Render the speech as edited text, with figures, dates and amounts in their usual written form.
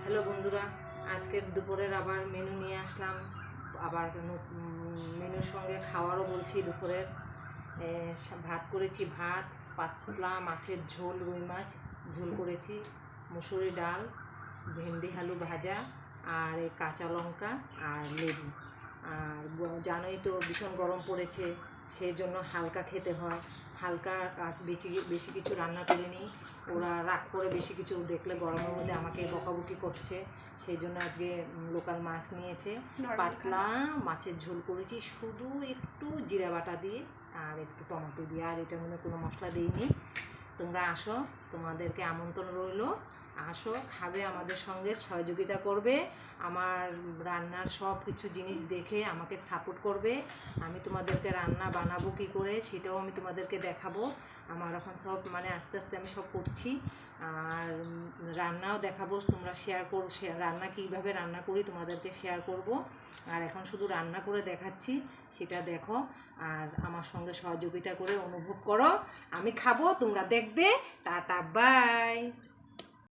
Hello বন্ধুরা, আজকের দুপুরের আবার মেনু নিয়ে আসলাম। আবার মেনুর সঙ্গে খাওয়ারও বলছি। দুপুরের ভাত করেছি, ভাত, পাতলা মাছের ঝোল, রুই মাছ ঝোল করেছি, মুসুরি ডাল, ভেন্ডি আলু ভাজা, আর এই কাঁচা লঙ্কা আর লেবু। আর জানোই তো ভীষণ গরম পড়েছে, সেই জন্য হালকা খেতে হয়। হালকা আজ বেশি কিছু রান্না করিনি। ওরা রাগ করে বেশি কিছু দেখলে গরমের মধ্যে আমাকে বকাবকি করছে, সেই জন্য আজকে লোকাল মাছ নিয়েছে। পাতলা মাছের ঝোল করেছি, শুধু একটু জিরা বাটা দিয়ে আর একটু টমেটো দিয়ে, আর এটার মধ্যে কোনো মশলা দিইনি। তোমরা আসো, তোমাদেরকে আমন্ত্রণ রইল। আসো, খাবে, আমাদের সঙ্গে সহযোগিতা করবে, আমার রান্নার সব কিছু জিনিস দেখে আমাকে সাপোর্ট করবে। আমি তোমাদেরকে রান্না বানাবো কী করে সেটাও আমি তোমাদেরকে দেখাবো। আমার এখন সব আস্তে আস্তে আমি সব করছি, আর রান্নাও দেখাবো। তোমরা রান্না কীভাবে রান্না করি তোমাদেরকে শেয়ার করব। আর এখন শুধু রান্না করে দেখাচ্ছি, সেটা দেখো আর আমার সঙ্গে সহযোগিতা করে অনুভব করো। আমি খাবো, তোমরা দেখবে। Tata, by.